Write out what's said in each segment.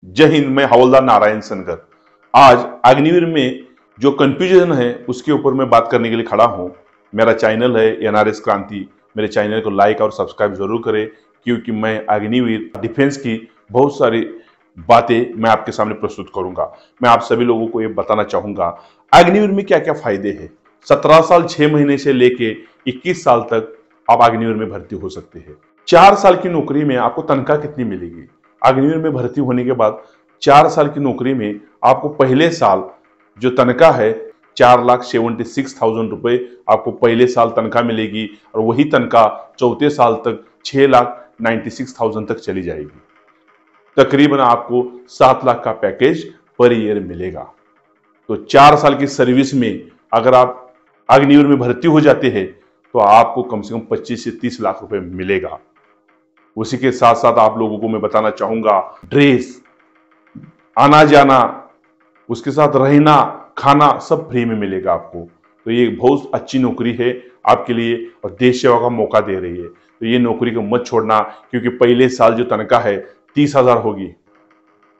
जय हिंद। मैं हवलदार नारायण सनगर। आज अग्निवीर में जो कंफ्यूजन है उसके ऊपर मैं बात करने के लिए खड़ा हूं। मेरा चैनल है एनआरएस क्रांति। मेरे चैनल को लाइक और सब्सक्राइब जरूर करें, क्योंकि मैं अग्निवीर डिफेंस की बहुत सारी बातें मैं आपके सामने प्रस्तुत करूंगा। मैं आप सभी लोगों को ये बताना चाहूंगा अग्निवीर में क्या क्या फायदे हैं। 17 साल 6 महीने से लेके 21 साल तक आप अग्निवीर में भर्ती हो सकते हैं। 4 साल की नौकरी में आपको तनख्वाह कितनी मिलेगी? अग्निवीर में भर्ती होने के बाद 4 साल की नौकरी में आपको पहले साल जो तनख्वाह है 4,76,000 रुपए आपको पहले साल तनख्वाह मिलेगी, और वही तनख्वाह चौथे साल तक 6,96,000 तक चली जाएगी। तकरीबन आपको 7 लाख का पैकेज पर ईयर मिलेगा। तो 4 साल की सर्विस में अगर आप अग्निवीर में भर्ती हो जाते हैं तो आपको कम से कम 25 से 30 लाख रुपए मिलेगा। उसी के साथ साथ आप लोगों को मैं बताना चाहूंगा ड्रेस, आना जाना, उसके साथ रहना, खाना सब फ्री में मिलेगा आपको। तो ये बहुत अच्छी नौकरी है आपके लिए और देश सेवा का मौका दे रही है। तो ये नौकरी को मत छोड़ना, क्योंकि पहले साल जो तनख्वाह है 30,000 होगी,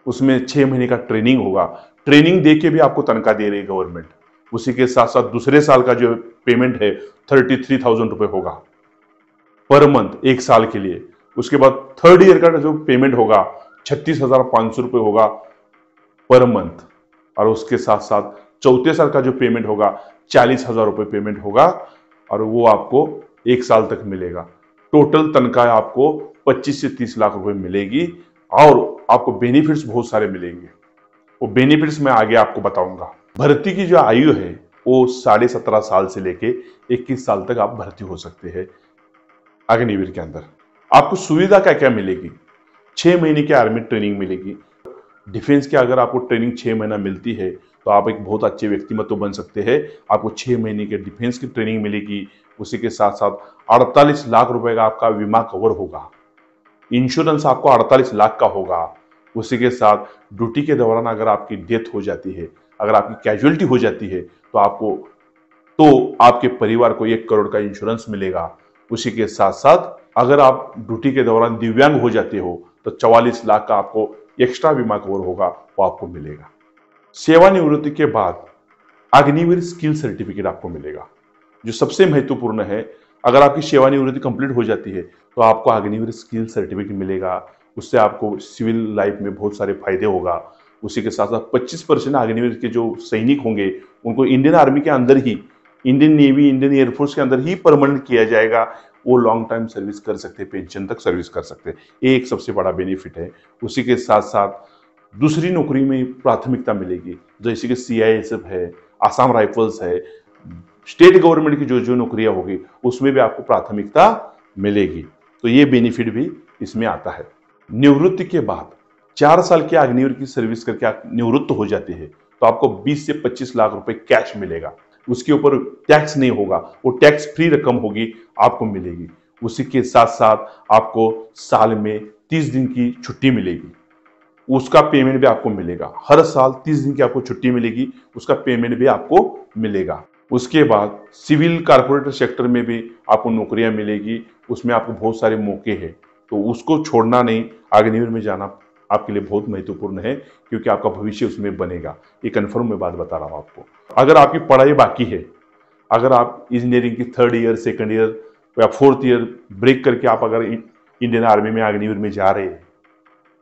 उसमें 6 महीने का ट्रेनिंग होगा। ट्रेनिंग दे के भी आपको तनख्वाह दे रही है गवर्नमेंट। उसी के साथ साथ दूसरे साल का जो पेमेंट है 33,000 रुपए होगा पर मंथ, एक साल के लिए। उसके बाद थर्ड ईयर का जो पेमेंट होगा 36,500 रुपए होगा पर मंथ, और उसके साथ साथ चौथे साल का जो पेमेंट होगा 40,000 रुपए पेमेंट होगा, और वो आपको एक साल तक मिलेगा। टोटल तनख्वाह आपको 25 से 30 लाख रुपए मिलेगी, और आपको बेनिफिट्स बहुत सारे मिलेंगे। वो बेनिफिट्स मैं आगे आपको बताऊंगा। भर्ती की जो आयु है वो 17.5 साल से लेके 21 साल तक आप भर्ती हो सकते हैं अग्निवीर के अंदर। आपको सुविधा क्या क्या मिलेगी? 6 महीने की आर्मी ट्रेनिंग मिलेगी। डिफेंस की अगर आपको ट्रेनिंग 6 महीना मिलती है तो आप एक बहुत अच्छे व्यक्तिमत्व बन सकते हैं। आपको 6 महीने के डिफेंस की ट्रेनिंग मिलेगी। उसी के साथ साथ 48 लाख रुपए का आपका बीमा कवर होगा। इंश्योरेंस आपको 48 लाख का होगा। उसी के साथ ड्यूटी के दौरान अगर आपकी डेथ हो जाती है, अगर आपकी कैजुअलिटी हो जाती है, तो आपके परिवार को 1 करोड़ का इंश्योरेंस मिलेगा। उसी के साथ साथ अगर आप ड्यूटी के दौरान दिव्यांग हो जाते हो तो 44 लाख का आपको एक्स्ट्रा बीमा कवर होगा, वो आपको मिलेगा। सेवानिवृत्ति के बाद अग्निवीर स्किल सर्टिफिकेट आपको मिलेगा, जो सबसे महत्वपूर्ण है। अगर आपकी सेवानिवृत्ति कंप्लीट हो जाती है तो आपको अग्निवीर स्किल सर्टिफिकेट मिलेगा। उससे आपको सिविल लाइफ में बहुत सारे फायदे होगा। उसी के साथ साथ 25% अग्निवीर के जो सैनिक होंगे उनको इंडियन आर्मी के अंदर ही, इंडियन नेवी, इंडियन एयरफोर्स के अंदर ही परमानेंट किया जाएगा। वो लॉन्ग टाइम सर्विस कर सकते हैं, पेंशन तक सर्विस कर सकते हैं। ये एक सबसे बड़ा बेनिफिट है। उसी के साथ साथ दूसरी नौकरी में प्राथमिकता मिलेगी, जैसे कि सीआईएसएफ है, आसाम राइफल्स है, स्टेट गवर्नमेंट की जो जो नौकरियां होगी उसमें भी आपको प्राथमिकता मिलेगी। तो ये बेनिफिट भी इसमें आता है। निवृत्ति के बाद 4 साल के अग्निवीर की सर्विस करके आप निवृत्त हो जाते हैं तो आपको 20 से 25 लाख रुपए कैश मिलेगा। उसके ऊपर टैक्स नहीं होगा, वो टैक्स फ्री रकम होगी, आपको मिलेगी। उसी के साथ साथ आपको साल में 30 दिन की छुट्टी मिलेगी, उसका पेमेंट भी आपको मिलेगा। हर साल 30 दिन की आपको छुट्टी मिलेगी, उसका पेमेंट भी आपको मिलेगा। उसके बाद सिविल कारपोरेट सेक्टर में भी आपको नौकरियां मिलेगी, उसमें आपको बहुत सारे मौके हैं। तो उसको छोड़ना नहीं, अग्निवीर में जाना आपके लिए बहुत महत्वपूर्ण है, क्योंकि आपका भविष्य उसमें बनेगा। ये कन्फर्म मैं बात बता रहा हूँ आपको। अगर आपकी पढ़ाई बाकी है, अगर आप इंजीनियरिंग की 3rd ईयर, 2nd ईयर या 4th ईयर ब्रेक करके आप अगर इंडियन आर्मी में अग्निवीर में जा रहे हैं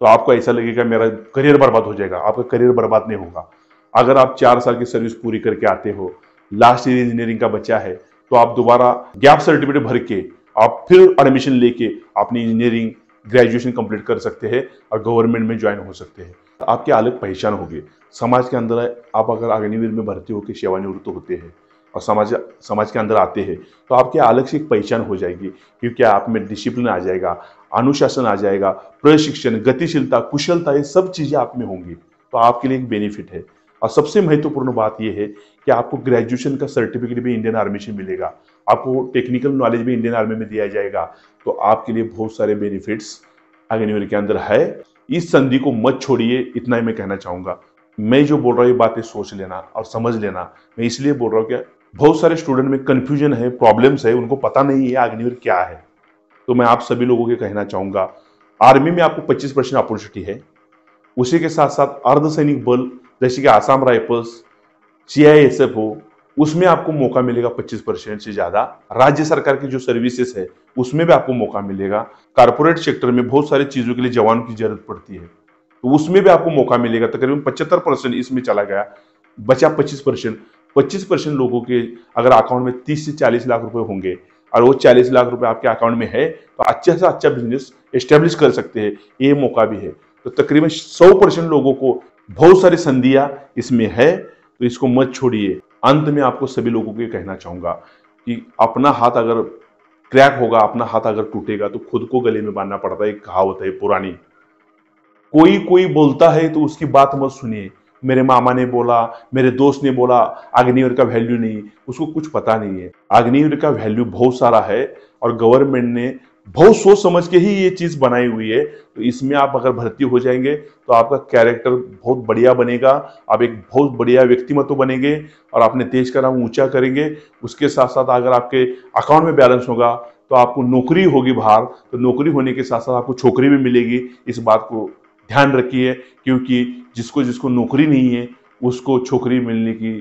तो आपको ऐसा लगेगा मेरा करियर बर्बाद हो जाएगा। आपका करियर बर्बाद नहीं होगा। अगर आप 4 साल की सर्विस पूरी करके आते हो, लास्ट ईयर इंजीनियरिंग का बच्चा है, तो आप दोबारा गैप सर्टिफिकेट भर के आप फिर एडमिशन लेके अपनी इंजीनियरिंग ग्रेजुएशन कंप्लीट कर सकते हैं और गवर्नमेंट में ज्वाइन हो सकते हैं। आपकी अलग पहचान होगी समाज के अंदर। आप अगर अग्निवीर में भर्ती होकर सेवानिवृत्त होते हैं और समाज के अंदर आते हैं तो आपकी अलग से एक पहचान हो जाएगी, क्योंकि आप में डिसिप्लिन आ जाएगा, अनुशासन आ जाएगा, प्रशिक्षण, गतिशीलता, कुशलता, ये सब चीजें आप में होंगी। तो आपके लिए एक बेनिफिट है। और सबसे महत्वपूर्ण बात यह है कि आपको ग्रेजुएशन का सर्टिफिकेट भी इंडियन आर्मी से मिलेगा, आपको टेक्निकल नॉलेज भी इंडियन आर्मी में दिया जाएगा। तो आपके लिए बहुत सारे बेनिफिट्स अग्निवीर के अंदर है। इस संधि को मत छोड़िए, इतना ही मैं कहना चाहूंगा। मैं जो बोल रहा हूँ ये बातें सोच लेना और समझ लेना। मैं इसलिए बोल रहा हूँ कि बहुत सारे स्टूडेंट में कंफ्यूजन है, प्रॉब्लम्स है, उनको पता नहीं है अग्निवीर क्या है। तो मैं आप सभी लोगों के कहना चाहूंगा, आर्मी में आपको 25% अपॉर्चुनिटी है, उसी के साथ साथ अर्धसैनिक बल जैसे कि आसाम राइफल्स, CISF हो, उसमें आपको मौका मिलेगा 25% से ज्यादा। राज्य सरकार की जो सर्विसेज है उसमें भी आपको मौका मिलेगा। कारपोरेट सेक्टर में बहुत सारी चीजों के लिए जवानों की जरूरत पड़ती है, तो उसमें भी आपको मौका मिलेगा। तकरीबन 75% इसमें चला गया, बचा 25% लोगों के अगर अकाउंट में 30 से 40 लाख रुपए होंगे और वो 40 लाख रुपए आपके अकाउंट में है तो अच्छा से अच्छा बिजनेस एस्टेब्लिश कर सकते हैं, ये मौका भी है। तो तकरीबन 100% लोगों को बहुत सारी संधियां इसमें है, तो इसको मत छोड़िए। अंत में आपको सभी लोगों को ये कहना चाहूंगा कि अपना हाथ अगर क्रैक होगा, अपना हाथ अगर टूटेगा तो खुद को गले में बांधना पड़ता है। एक कहावत है पुरानी, कोई कोई बोलता है तो उसकी बात मत सुनिए। मेरे मामा ने बोला, मेरे दोस्त ने बोला अग्निवीर का वैल्यू नहीं, उसको कुछ पता नहीं है। अग्निवीर का वैल्यू बहुत सारा है और गवर्नमेंट ने बहुत सोच समझ के ही ये चीज बनाई हुई है। तो इसमें आप अगर भर्ती हो जाएंगे तो आपका कैरेक्टर बहुत बढ़िया बनेगा, आप एक बहुत बढ़िया व्यक्तिमत्व बनेंगे और अपने देश का नाम ऊंचा करेंगे। उसके साथ साथ अगर आपके अकाउंट में बैलेंस होगा तो आपको नौकरी होगी बाहर, तो नौकरी होने के साथ साथ आपको छोकरी भी मिलेगी। इस बात को ध्यान रखिए, क्योंकि जिसको जिसको नौकरी नहीं है उसको छोकरी मिलने की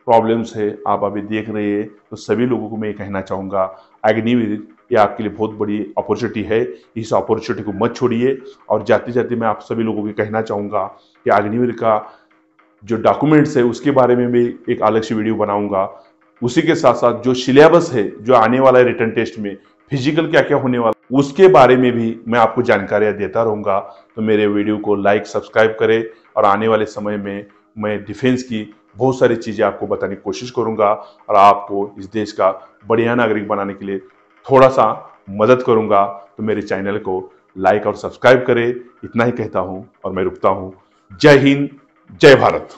प्रॉब्लम्स है, आप अभी देख रहे हैं। तो सभी लोगों को मैं ये कहना चाहूँगा, अग्निवीर ये आपके लिए बहुत बड़ी अपॉर्चुनिटी है, इस अपॉर्चुनिटी को मत छोड़िए। और जाते जाते मैं आप सभी लोगों को कहना चाहूँगा कि अग्निवीर का जो डॉक्यूमेंट्स है उसके बारे में भी एक अलग से वीडियो बनाऊंगा। उसी के साथ साथ जो सिलेबस है, जो आने वाला है रिटन टेस्ट में, फिजिकल क्या क्या होने वाला, उसके बारे में भी मैं आपको जानकारियां देता रहूंगा। तो मेरे वीडियो को लाइक सब्सक्राइब करें और आने वाले समय में मैं डिफेंस की बहुत सारी चीजें आपको बताने की कोशिश करूंगा और आपको इस देश का बढ़िया नागरिक बनाने के लिए थोड़ा सा मदद करूंगा। तो मेरे चैनल को लाइक और सब्सक्राइब करें, इतना ही कहता हूं और मैं रुकता हूं। जय हिंद, जय भारत।